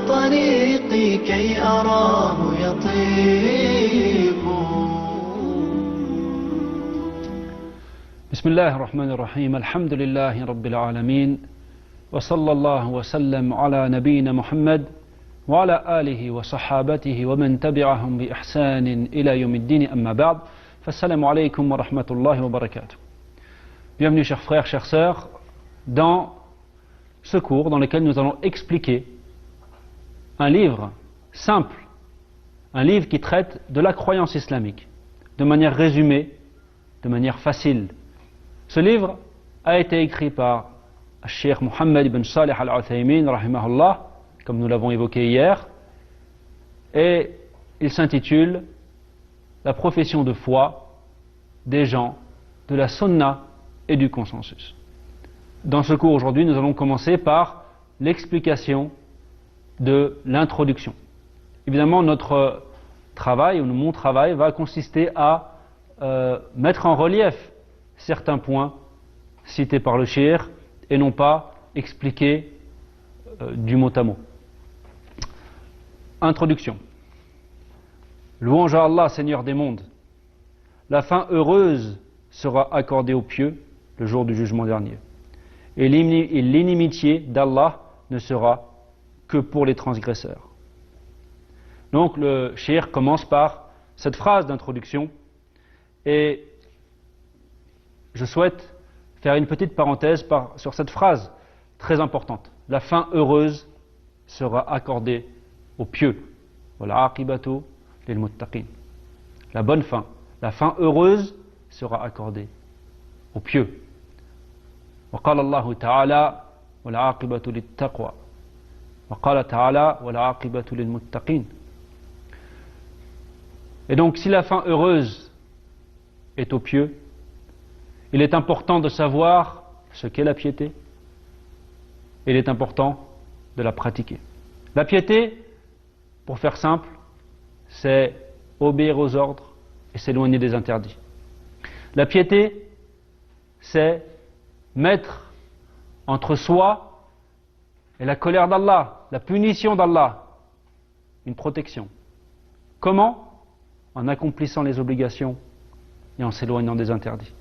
طريقي كي أراه يطيب. بسم الله الرحمن الرحيم. الحمد لله رب العالمين، وصلى الله وسلم على نبينا محمد وعلى آله وصحابته ومن تبعهم بإحسان إلى يوم الدين. أما بعد، فالسلام عليكم ورحمة الله وبركاته. Bienvenue chers frères, chères sœurs, dans ce cours dans lequel nous allons expliquer un livre simple, un livre qui traite de la croyance islamique, de manière résumée, de manière facile. Ce livre a été écrit par Cheikh Mohammed ibn Salih al-Uthaymin, rahimahullah, comme nous l'avons évoqué hier, et il s'intitule La profession de foi des gens de la sunna et du consensus. Dans ce cours aujourd'hui, nous allons commencer par l'explication de l'introduction. Évidemment, notre travail, ou mon travail, va consister à mettre en relief certains points cités par le cheikh et non pas expliquer du mot à mot. Introduction. Louange à Allah, Seigneur des mondes. La fin heureuse sera accordée aux pieux le jour du jugement dernier. Et l'inimitié d'Allah ne sera que pour les transgresseurs. Donc le cheikh commence par cette phrase d'introduction et je souhaite faire une petite parenthèse sur cette phrase très importante. La fin heureuse sera accordée aux pieux. Wal-aqibatu lil-muttaqin. La bonne fin, la fin heureuse sera accordée aux pieux. وقال الله تعالى والعاقبة للتقوى وقال تعالى والعاقبة للمتقين. Et donc si la fin heureuse est aux pieux, il est important de savoir ce qu'est la piété, et il est important de la pratiquer. La piété, pour faire simple, c'est obéir aux ordres et s'éloigner des interdits. La piété, c'est mettre entre soi et la colère d'Allah, la punition d'Allah, une protection. Comment? En accomplissant les obligations et en s'éloignant des interdits.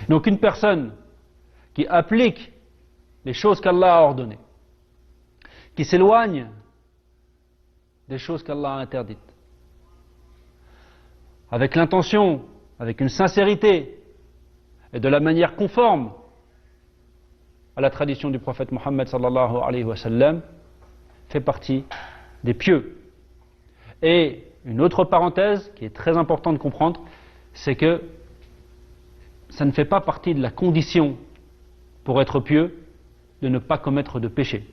Donc une personne qui applique les choses qu'Allah a ordonnées, qui s'éloigne des choses qu'Allah a interdites, avec l'intention, avec une sincérité et de la manière conforme à la tradition du prophète Mohammed sallallahu alayhi wa sallam, fait partie des pieux. Et une autre parenthèse qui est très importante de comprendre, c'est que ça ne fait pas partie de la condition pour être pieux de ne pas commettre de péché.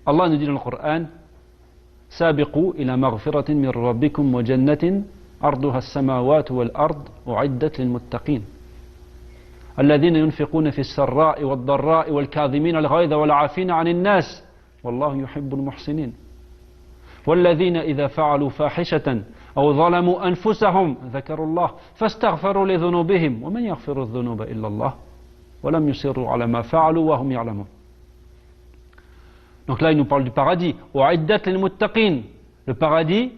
Allah nous dit dans le Coran: Sabiqu ila maghfiratin min rabbikum wa jannatin arduha as-samawati wal ard u'iddat lil muttaqin. الذين ينفقون في السراء والضراء والكاظمين الغيظ والعافين عن الناس والله يحب المحسنين والذين إذا فعلوا فاحشة أو ظلموا أنفسهم ذكروا الله فاستغفروا لذنوبهم ومن يغفر الذنوب إلا الله ولم يصروا على ما فعلوا وهم يعلمون. Donc là il nous parle du paradis. وأعدت للمتقين. Le paradis,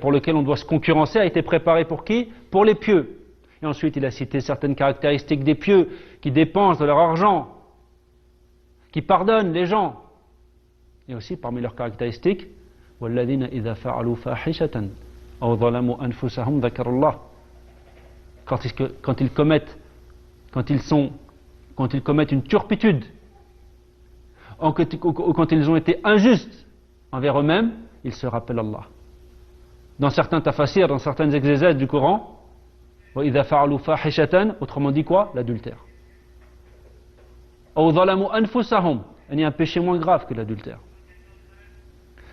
pour lequel on doit se concurrencer, a été préparé pour qui? Pour les pieux. Et ensuite il a cité certaines caractéristiques des pieux qui dépensent de leur argent, qui pardonnent les gens. Et aussi parmi leurs caractéristiques, وَالَّذِينَ إِذَا فَعَلُوا فَاحِشَةً أَوْ ظَلَمُوا أَنفُسَهُمْ ذَكَرُوا اللَّهَ. Quand ils commettent une turpitude, ou quand ils ont été injustes envers eux-mêmes, ils se rappellent Allah. Dans certains tafasirs, dans certaines exégèses du Coran, وَإِذَا فَعَلُوا فَاحِشَةً, autrement dit quoi? L'adultère. أَوْ ظَلَمُوا أَنفُسَهُمْ, il y a un péché moins grave que l'adultère.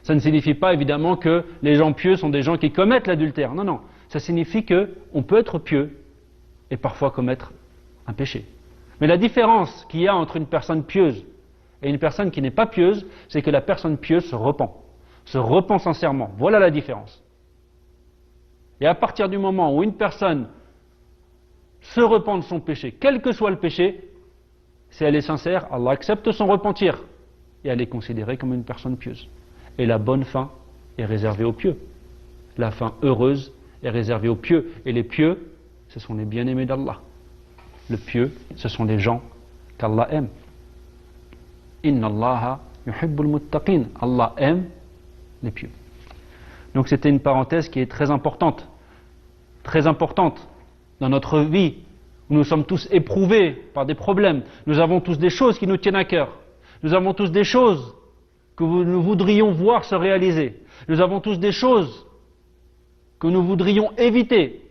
Ça ne signifie pas évidemment que les gens pieux sont des gens qui commettent l'adultère. Non, non. Ça signifie qu'on peut être pieux et parfois commettre un péché. Mais la différence qu'il y a entre une personne pieuse et une personne qui n'est pas pieuse, c'est que la personne pieuse se repent sincèrement. Voilà la différence. Et à partir du moment où une personne se repent de son péché, quel que soit le péché, si elle est sincère, Allah accepte son repentir. et elle est considérée comme une personne pieuse. Et la bonne fin est réservée aux pieux. La fin heureuse est réservée aux pieux. Et les pieux, ce sont les bien-aimés d'Allah. Le pieux, ce sont les gens qu'Allah aime. Inna Allaha yuhibbul muttaqin. Allah aime les pieux. Donc c'était une parenthèse qui est très importante dans notre vie, où nous sommes tous éprouvés par des problèmes. Nous avons tous des choses qui nous tiennent à cœur. Nous avons tous des choses que nous voudrions voir se réaliser. Nous avons tous des choses que nous voudrions éviter.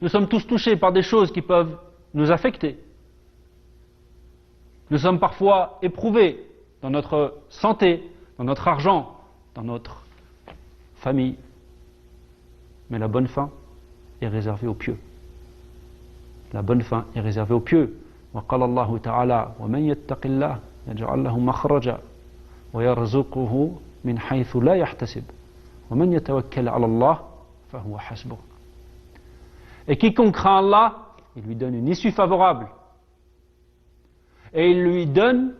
Nous sommes tous touchés par des choses qui peuvent nous affecter. Nous sommes parfois éprouvés dans notre santé, dans notre argent, dans notre famille. Mais la bonne fin est réservée aux pieux. La bonne fin est réservée aux pieux. وقال الله تعالى ومن يتق الله يجعل له مخرجا ويرزقه من حيث لا يحتسب ومن يتوكل على الله فهو حسبه. Et quiconque craint Allah, il lui donne une issue favorable. Et il lui donne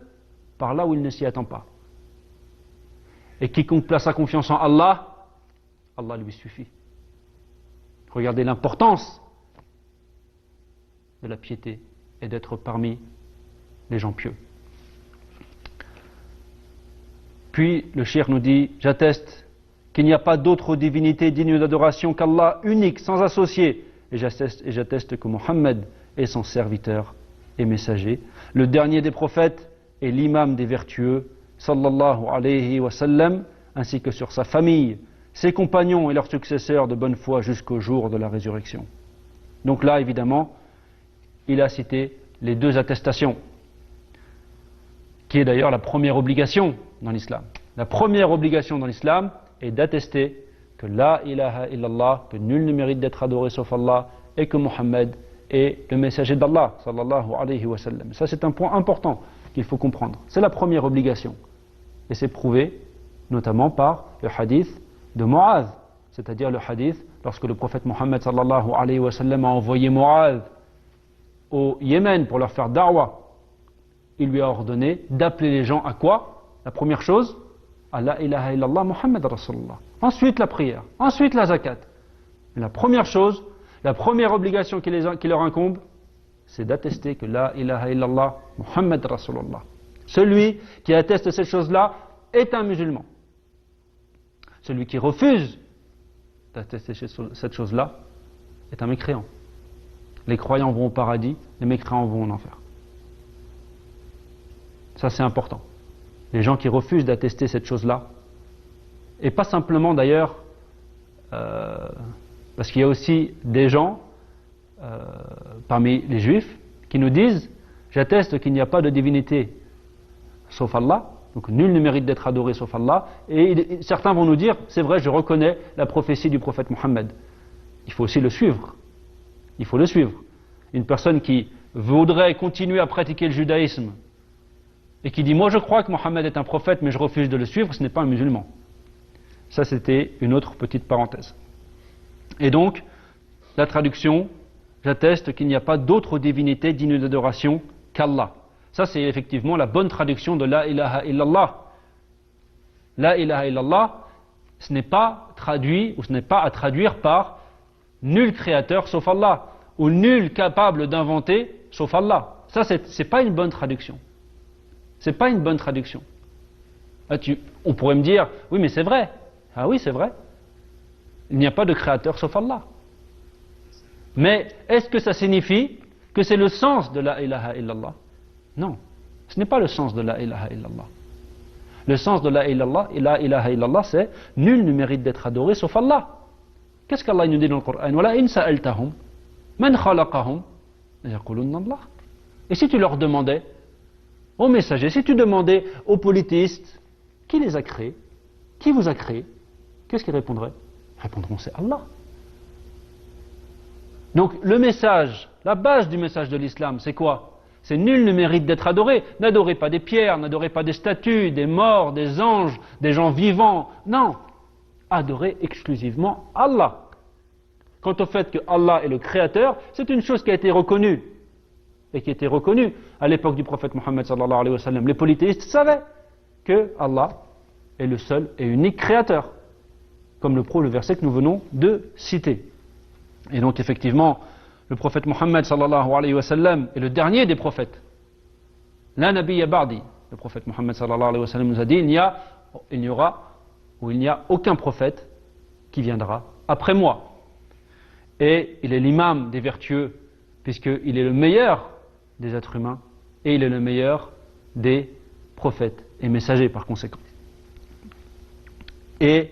par là où il ne s'y attend pas. Et quiconque place sa confiance en Allah, Allah lui suffit. Regardez l'importance de la piété et d'être parmi les gens pieux. Puis le cheikh nous dit, j'atteste qu'il n'y a pas d'autre divinité digne d'adoration qu'Allah, unique, sans associé. Et j'atteste que Mohammed est son serviteur et messager, le dernier des prophètes et l'imam des vertueux, sallallahu alayhi wa sallam, ainsi que sur sa famille, ses compagnons et leurs successeurs de bonne foi jusqu'au jour de la résurrection. Donc là, évidemment, il a cité les deux attestations, qui est d'ailleurs la première obligation dans l'islam. La première obligation dans l'islam est d'attester que la ilaha illallah, que nul ne mérite d'être adoré sauf Allah, et que Mohammed est le messager d'Allah, sallallahu alayhi wa sallam. Ça, c'est un point important qu'il faut comprendre. C'est la première obligation. Et c'est prouvé notamment par le hadith de Mu'adh, c'est-à-dire le hadith lorsque le prophète Mohammed sallallahu alayhi wa sallam a envoyé Mu'adh au Yémen pour leur faire da'wah. Il lui a ordonné d'appeler les gens à quoi? La première chose, à la ilaha illallah Muhammad Rasulullah. Ensuite la prière, ensuite la zakat. Mais la première chose, la première obligation qui leur incombe, c'est d'attester que la ilaha illallah Muhammad Rasulullah. Celui qui atteste cette chose-là est un musulman. Celui qui refuse d'attester cette chose-là est un mécréant. Les croyants vont au paradis, les mécréants vont en enfer. Ça, c'est important. Les gens qui refusent d'attester cette chose-là, et pas simplement d'ailleurs, parce qu'il y a aussi des gens parmi les juifs qui nous disent « J'atteste qu'il n'y a pas de divinité sauf Allah ». Donc nul ne mérite d'être adoré sauf Allah. Et certains vont nous dire, c'est vrai, je reconnais la prophétie du prophète Mohammed. Il faut aussi le suivre. Il faut le suivre. Une personne qui voudrait continuer à pratiquer le judaïsme et qui dit, moi je crois que Mohammed est un prophète, mais je refuse de le suivre, ce n'est pas un musulman. Ça, c'était une autre petite parenthèse. Et donc, la traduction, j'atteste qu'il n'y a pas d'autre divinité digne d'adoration qu'Allah. Ça, c'est effectivement la bonne traduction de la ilaha illallah. La ilaha illallah, ce n'est pas traduit, ou ce n'est pas à traduire par nul créateur sauf Allah, ou nul capable d'inventer sauf Allah. Ça, c'est pas une bonne traduction. C'est pas une bonne traduction. Là, on pourrait me dire, oui, mais c'est vrai. Ah oui, c'est vrai. Il n'y a pas de créateur sauf Allah. Mais est-ce que ça signifie que c'est le sens de la ilaha illallah? Non, ce n'est pas le sens de la ilaha illallah. Le sens de la ilaha illallah, c'est nul ne mérite d'être adoré sauf Allah. Qu'est-ce qu'Allah nous dit dans le Coran? Wala in sa'altahum man khalaqahum yaqulunna Allah. Et si tu leur demandais aux messagers, si tu demandais aux politistes qui les a créés, qui vous a créé, qu'est-ce qu'ils répondraient? Ils répondront c'est Allah. Donc le message, la base du message de l'islam, c'est quoi? C'est nul ne mérite d'être adoré. N'adorez pas des pierres, n'adorez pas des statues, des morts, des anges, des gens vivants. Non. Adorez exclusivement Allah. Quant au fait que Allah est le créateur, c'est une chose qui a été reconnue. Et qui était reconnue à l'époque du prophète Mohammed sallallahu alayhi wa sallam. Les polythéistes savaient que Allah est le seul et unique créateur, comme le prouve le verset que nous venons de citer. Et donc effectivement, le prophète Mohammed sallallahu alayhi wa sallam est le dernier des prophètes. La nabiyya ba'di. Le prophète Mohammed sallallahu alayhi wa sallam nous a dit il n'y a aucun prophète qui viendra après moi. Et il est l'imam des vertueux, puisqu'il est le meilleur des êtres humains et il est le meilleur des prophètes et messagers par conséquent. Et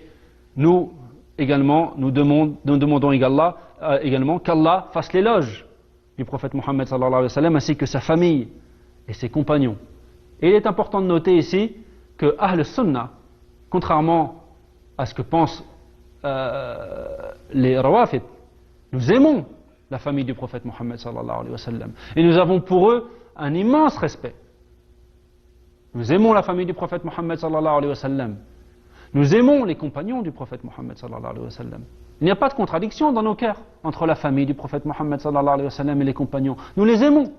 nous également, nous demandons également qu'Allah fasse l'éloge du prophète Mohammed sallallahu alayhi wa sallam ainsi que sa famille et ses compagnons. Et il est important de noter ici que Ahl Sunnah, contrairement à ce que pensent les Rawafid, nous aimons la famille du prophète Mohammed sallallahu alayhi wa sallam et nous avons pour eux un immense respect. Nous aimons la famille du prophète Mohammed sallallahu alayhi wa sallam. Nous aimons les compagnons du prophète Mohammed sallallahu alayhi wa sallam. Il n'y a pas de contradiction dans nos cœurs entre la famille du prophète Mohammed sallallahu alayhi wa sallam et les compagnons. Nous les aimons.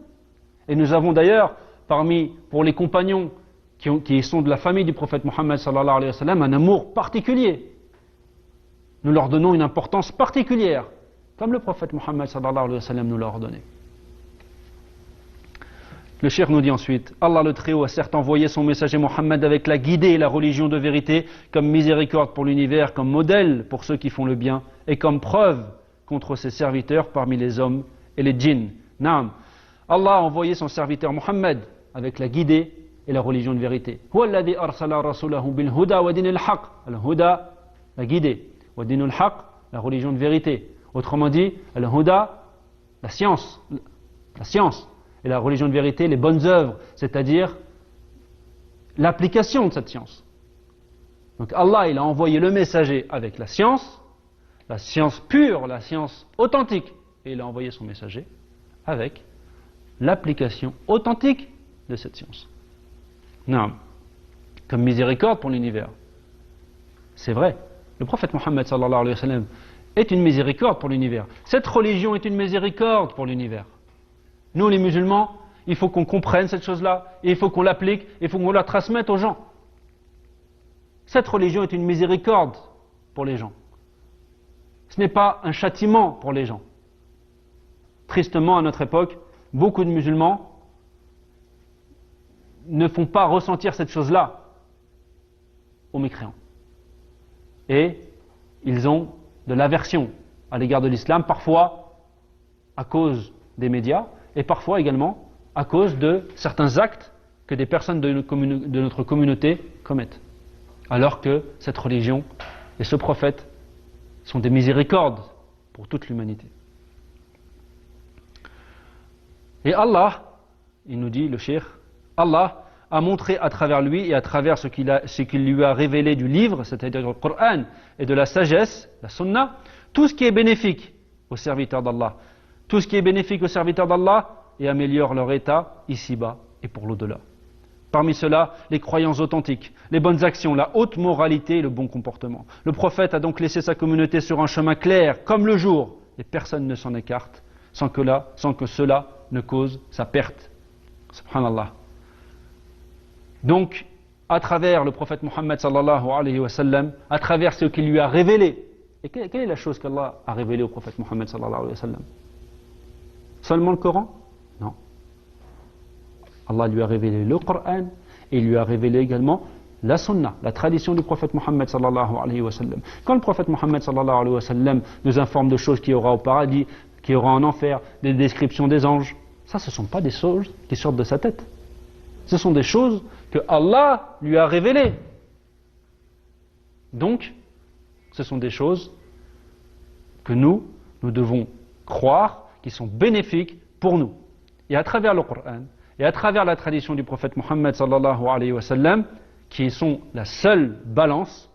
Et nous avons d'ailleurs, pour les compagnons qui sont de la famille du prophète Mohammed sallallahu alayhi wa sallam, un amour particulier. Nous leur donnons une importance particulière, comme le prophète Mohammed sallallahu alayhi wa sallam nous l'a ordonné. Le cheikh nous dit ensuite, Allah le Très-Haut a certes envoyé son messager Mohammed avec la guidée et la religion de vérité, comme miséricorde pour l'univers, comme modèle pour ceux qui font le bien, et comme preuve contre ses serviteurs parmi les hommes et les djinns. Naam. Allah a envoyé son serviteur Mohammed avec la guidée et la religion de vérité. Huwa alladhi arsala rasulahu bil huda wa dinil haqq. Al-huda, la guidée, wa dinul haqq, la religion de vérité. Autrement dit, al-huda, la science. Et la religion de vérité, les bonnes œuvres, c'est-à-dire l'application de cette science. Donc Allah, il a envoyé le messager avec la science pure, la science authentique, et il a envoyé son messager avec l'application authentique de cette science. Non, comme miséricorde pour l'univers. C'est vrai, le prophète Mohammed sallallahu alayhi wa sallam est une miséricorde pour l'univers. Cette religion est une miséricorde pour l'univers. Nous, les musulmans, il faut qu'on comprenne cette chose-là, et il faut qu'on l'applique, et il faut qu'on la transmette aux gens. Cette religion est une miséricorde pour les gens. Ce n'est pas un châtiment pour les gens. Tristement, à notre époque, beaucoup de musulmans ne font pas ressentir cette chose-là aux mécréants. Et ils ont de l'aversion à l'égard de l'islam, parfois à cause des médias, et parfois également à cause de certains actes que des personnes de notre communauté commettent. Alors que cette religion et ce prophète sont des miséricordes pour toute l'humanité. Et Allah, il nous dit, le cheikh, Allah a montré à travers lui et à travers ce qu'il lui a révélé du livre, c'est-à-dire le Coran, et de la sagesse, la Sunna, tout ce qui est bénéfique aux serviteurs d'Allah. Tout ce qui est bénéfique aux serviteurs d'Allah et améliore leur état ici-bas et pour l'au-delà. Parmi cela, les croyances authentiques, les bonnes actions, la haute moralité et le bon comportement. Le prophète a donc laissé sa communauté sur un chemin clair, comme le jour, et personne ne s'en écarte sans que cela ne cause sa perte. Subhanallah. Donc, à travers le prophète Mohammed sallallahu alayhi wa sallam, à travers ce qu'il lui a révélé, et quelle est la chose qu'Allah a révélée au prophète Mohammed sallallahu alayhi wa sallam? Seulement le Coran? Non. Allah lui a révélé le Coran et il lui a révélé également la Sunna, la tradition du prophète Mohammed sallallahu alayhi wa sallam. Quand le prophète Mohammed sallallahu alayhi wa sallam nous informe de choses qu'il y aura au paradis, qu'il y aura en enfer, des descriptions des anges, ça ce ne sont pas des choses qui sortent de sa tête. Ce sont des choses que Allah lui a révélées. Donc, ce sont des choses que nous devons croire qui sont bénéfiques pour nous. Et à travers le Coran, et à travers la tradition du prophète Mohammed sallallahu alayhi wa sallam, qui sont la seule balance,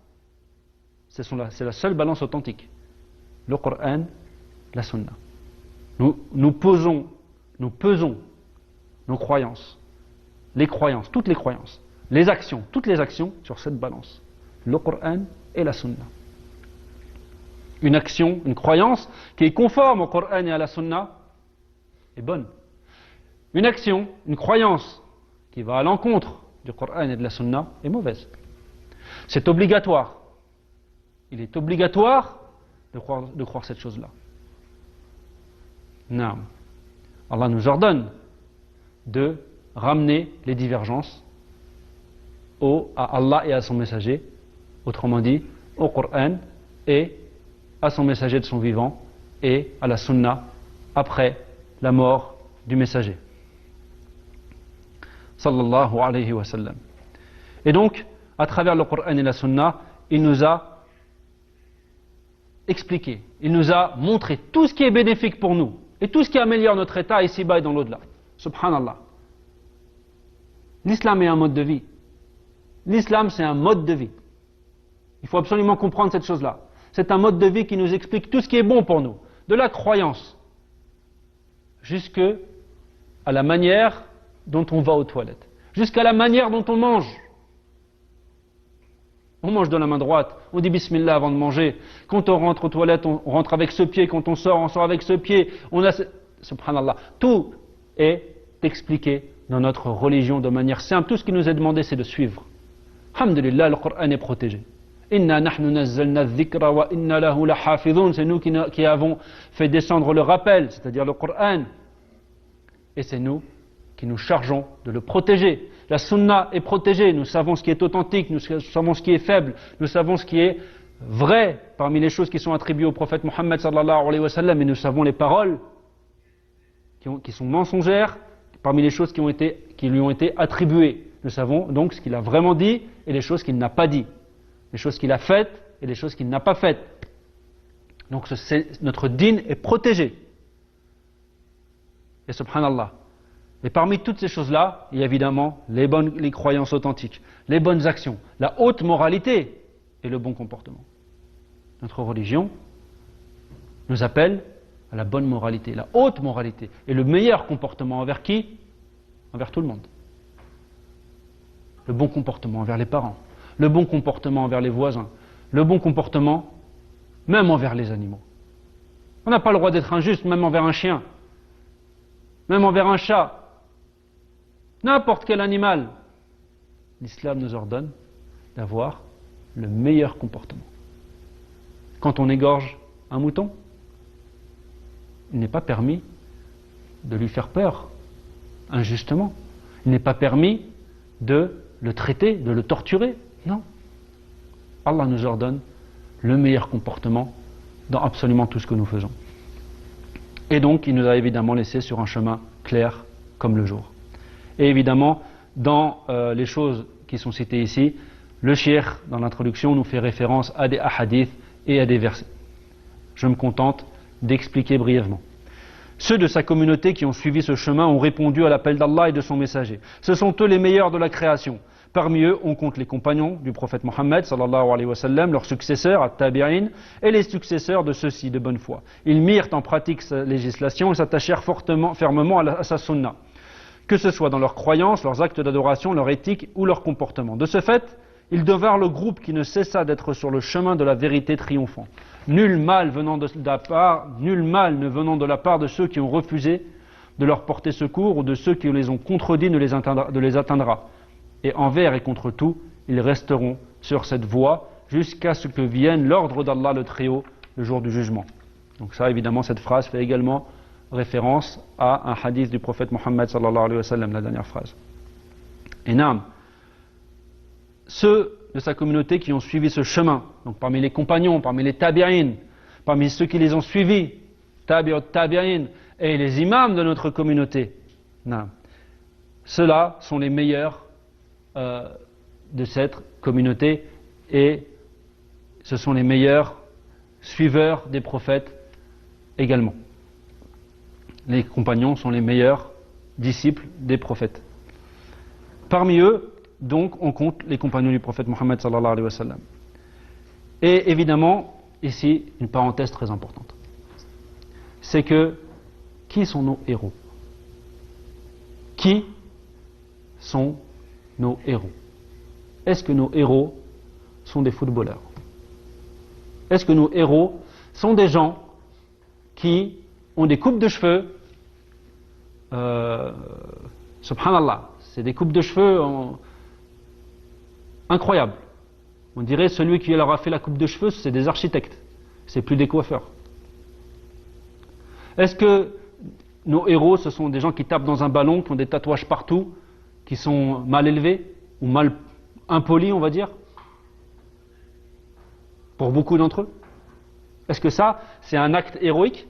c'est la seule balance authentique. Le Coran, la Sunna. Nous pesons nos croyances, toutes les croyances, les actions, toutes les actions sur cette balance. Le Coran et la Sunna. Une action, une croyance qui est conforme au Coran et à la Sunna est bonne. Une action, une croyance qui va à l'encontre du Coran et de la Sunna est mauvaise. C'est obligatoire. Il est obligatoire de croire cette chose-là. Non. Allah nous ordonne de ramener les divergences à Allah et à son messager, autrement dit, au Coran et à son messager de son vivant et à la Sunna après la mort du messager. Sallallahu alayhi wa sallam. Et donc, à travers le Coran et la Sunna, il nous a expliqué, il nous a montré tout ce qui est bénéfique pour nous et tout ce qui améliore notre état ici-bas et dans l'au-delà. Subhanallah. L'islam est un mode de vie. L'islam, c'est un mode de vie. Il faut absolument comprendre cette chose-là. C'est un mode de vie qui nous explique tout ce qui est bon pour nous, de la croyance jusqu'à la manière dont on va aux toilettes, jusqu'à la manière dont on mange. On mange de la main droite, on dit bismillah avant de manger. Quand on rentre aux toilettes, on rentre avec ce pied. Quand on sort avec ce pied. Subhanallah. Tout est expliqué dans notre religion de manière simple. Tout ce qui nous est demandé, c'est de suivre. Alhamdulillah, le Coran est protégé. Inna nahnu nazzalna dhikra wa inna lahu lahafidhun. C'est nous qui avons fait descendre le rappel, c'est-à-dire le Coran. Et c'est nous qui nous chargeons de le protéger. La sunna est protégée, nous savons ce qui est authentique, nous savons ce qui est faible, nous savons ce qui est vrai parmi les choses qui sont attribuées au prophète Mohammed sallallahu alayhi wa sallam, et nous savons les paroles qui sont mensongères parmi les choses qui lui ont été attribuées. Nous savons donc ce qu'il a vraiment dit et les choses qu'il n'a pas dit, les choses qu'il a faites et les choses qu'il n'a pas faites. Donc notre dîn est protégé. Et subhanallah. Mais parmi toutes ces choses-là, il y a évidemment les croyances authentiques, les bonnes actions, la haute moralité et le bon comportement. Notre religion nous appelle à la bonne moralité, la haute moralité et le meilleur comportement envers qui? Envers tout le monde. Le bon comportement envers les parents, le bon comportement envers les voisins, le bon comportement même envers les animaux. On n'a pas le droit d'être injuste même envers un chien, même envers un chat. N'importe quel animal, l'islam nous ordonne d'avoir le meilleur comportement. Quand on égorge un mouton, il n'est pas permis de lui faire peur injustement. Il n'est pas permis de le traiter, de le torturer. Non. Allah nous ordonne le meilleur comportement dans absolument tout ce que nous faisons. Et donc, il nous a évidemment laissé sur un chemin clair comme le jour. Et évidemment, dans les choses qui sont citées ici, le cheikh, dans l'introduction, nous fait référence à des hadiths et à des versets. Je me contente d'expliquer brièvement. Ceux de sa communauté qui ont suivi ce chemin ont répondu à l'appel d'Allah et de son messager. Ce sont eux les meilleurs de la création. Parmi eux, on compte les compagnons du prophète Mohammed, sallallahu alayhi wa sallam, leurs successeurs, at-tabi'in, et les successeurs de ceux-ci de bonne foi. Ils mirent en pratique sa législation et s'attachèrent fermement à sa sunna, que ce soit dans leurs croyances, leurs actes d'adoration, leur éthique ou leur comportement. De ce fait, ils devinrent le groupe qui ne cessa d'être sur le chemin de la vérité triomphant. Nul mal ne venant de la part de ceux qui ont refusé de leur porter secours ou de ceux qui les ont contredits ne les atteindra. Et envers et contre tout, ils resteront sur cette voie jusqu'à ce que vienne l'ordre d'Allah le Très-Haut le jour du jugement. Donc ça, évidemment, cette phrase fait également référence à un hadith du prophète Mohammed sallallahu alayhi wa sallam, la dernière phrase. Et naam, ceux de sa communauté qui ont suivi ce chemin, donc parmi les compagnons, parmi les tabi'in, parmi ceux qui les ont suivis, tabi'in, et les imams de notre communauté, naam, ceux-là sont les meilleurs de cette communauté et ce sont les meilleurs suiveurs des prophètes également. Les compagnons sont les meilleurs disciples des prophètes. Parmi eux, donc, on compte les compagnons du prophète Mohammed sallallahu alayhi wa sallam. Et évidemment, ici, une parenthèse très importante. C'est que, qui sont nos héros? Qui sont nos héros? Est-ce que nos héros sont des footballeurs? Est-ce que nos héros sont des gens qui ont des coupes de cheveux, subhanallah, c'est des coupes de cheveux incroyables. On dirait celui qui leur a fait la coupe de cheveux, c'est des architectes, c'est plus des coiffeurs. Est-ce que nos héros, ce sont des gens qui tapent dans un ballon, qui ont des tatouages partout, qui sont mal élevés ou mal impolis, on va dire, pour beaucoup d'entre eux? Est-ce que ça, c'est un acte héroïque?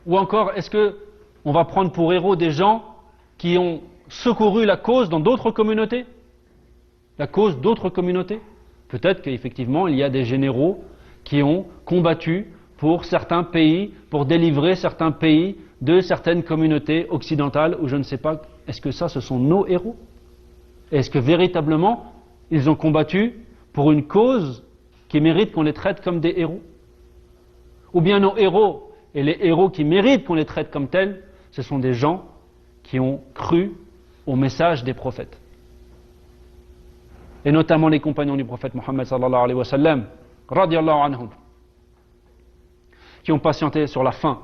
Ou encore, est-ce que on va prendre pour héros des gens qui ont secouru la cause dans d'autres communautés? La cause d'autres communautés? Peut-être qu'effectivement, il y a des généraux qui ont combattu pour certains pays, pour délivrer certains pays de certaines communautés occidentales, ou je ne sais pas. Est-ce que ça, ce sont nos héros? Est-ce que véritablement, ils ont combattu pour une cause qui mérite qu'on les traite comme des héros? Ou bien nos héros, et les héros qui méritent qu'on les traite comme tels, ce sont des gens qui ont cru au message des prophètes. Et notamment les compagnons du prophète Mohammed sallallahu alayhi wa sallam, radiyallahu anhum, qui ont patienté sur la faim,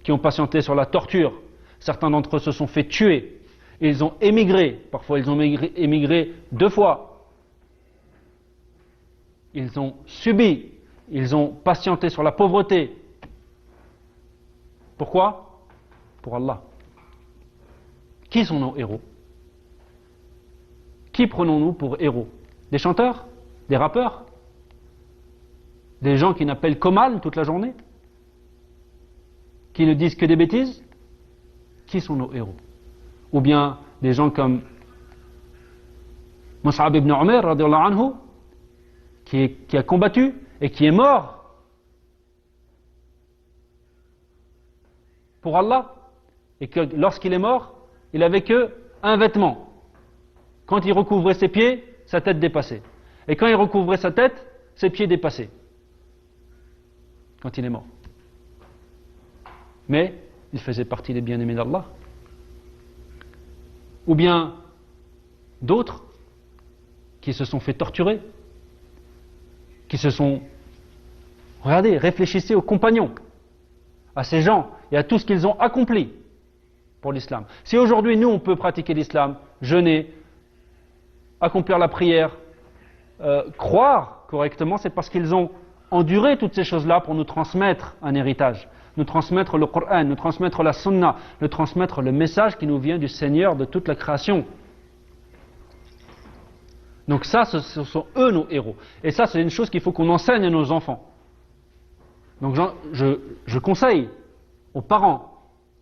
qui ont patienté sur la torture. Certains d'entre eux se sont fait tuer. Ils ont émigré. Parfois, ils ont émigré 2 fois. Ils ont subi. Ils ont patienté sur la pauvreté. Pourquoi? Pour Allah. Qui sont nos héros? Qui prenons-nous pour héros? Des chanteurs? Des rappeurs? Des gens qui n'appellent qu'au mal toute la journée? Qui ne disent que des bêtises? Qui sont nos héros? Ou bien des gens comme Mus'ab ibn Umair radiyallahu anhu, qui a combattu et qui est mort pour Allah, et que lorsqu'il est mort, il avait que un vêtement. Quand il recouvrait ses pieds, sa tête dépassait. Et quand il recouvrait sa tête, ses pieds dépassaient. Quand il est mort. Mais il faisait partie des bien-aimés d'Allah. Ou bien d'autres qui se sont fait torturer, qui se sont... Regardez, réfléchissez aux compagnons, à ces gens et à tout ce qu'ils ont accompli pour l'islam. Si aujourd'hui nous on peut pratiquer l'islam, jeûner, accomplir la prière, croire correctement, c'est parce qu'ils ont enduré toutes ces choses-là pour nous transmettre un héritage, nous transmettre le Coran, nous transmettre la Sunna, nous transmettre le message qui nous vient du Seigneur de toute la création. Donc ça, ce sont eux nos héros. Et ça, c'est une chose qu'il faut qu'on enseigne à nos enfants. Donc je conseille aux parents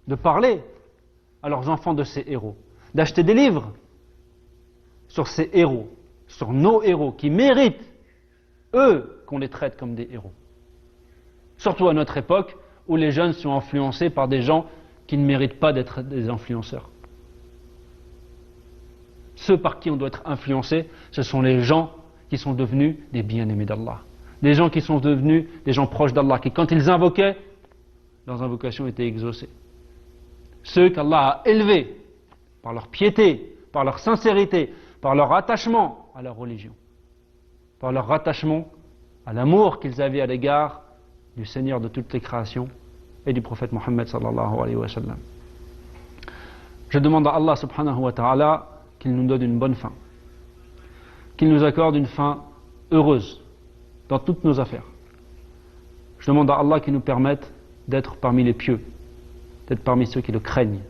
de parler à leurs enfants de ces héros, d'acheter des livres sur ces héros, sur nos héros qui méritent, eux, qu'on les traite comme des héros. Surtout à notre époque où les jeunes sont influencés par des gens qui ne méritent pas d'être des influenceurs. Ceux par qui on doit être influencé, ce sont les gens qui sont devenus des bien-aimés d'Allah. Des gens qui sont devenus des gens proches d'Allah, qui quand ils invoquaient, leurs invocations étaient exaucées. Ceux qu'Allah a élevés par leur piété, par leur sincérité, par leur attachement à leur religion, par leur attachement à l'amour qu'ils avaient à l'égard du Seigneur de toutes les créations et du prophète Mohammed sallallahu alayhi wa sallam. Je demande à Allah subhanahu wa ta'ala qu'il nous donne une bonne fin, qu'il nous accorde une fin heureuse dans toutes nos affaires. Je demande à Allah qu'il nous permette d'être parmi les pieux, d'être parmi ceux qui le craignent.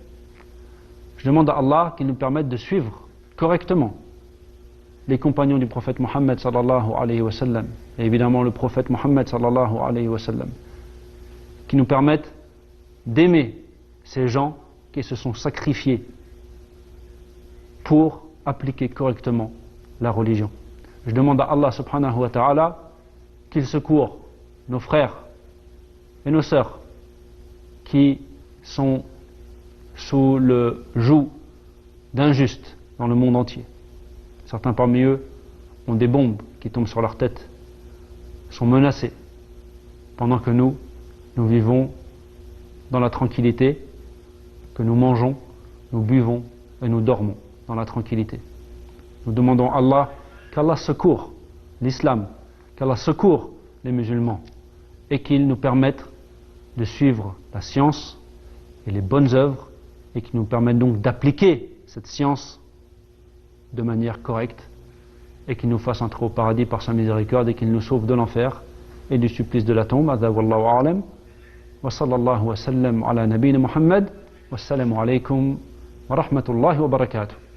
Je demande à Allah qu'il nous permette de suivre correctement les compagnons du prophète Mohammed sallallahu alayhi wa sallam, et évidemment le prophète Mohammed sallallahu alayhi wa sallam, qui nous permettent d'aimer ces gens qui se sont sacrifiés pour appliquer correctement la religion. Je demande à Allah subhanahu wa ta'ala qu'il secourt nos frères et nos sœurs qui sont sous le joug d'injustes dans le monde entier. Certains parmi eux ont des bombes qui tombent sur leur tête, sont menacés, pendant que nous vivons dans la tranquillité, que nous mangeons, nous buvons et nous dormons dans la tranquillité. Nous demandons à Allah qu'Allah secourt l'islam, qu'Allah secourt les musulmans et qu'il nous permette de suivre la science et les bonnes œuvres et qu'il nous permette donc d'appliquer cette science de manière correcte et qu'il nous fasse entrer au paradis par sa miséricorde et qu'il nous sauve de l'enfer et du supplice de la tombe. Hadha wallahu a'lam. Wa sallallahu wa sallam ala nabina Muhammad. Wassalamu alaikum wa rahmatullahi wa barakatuh.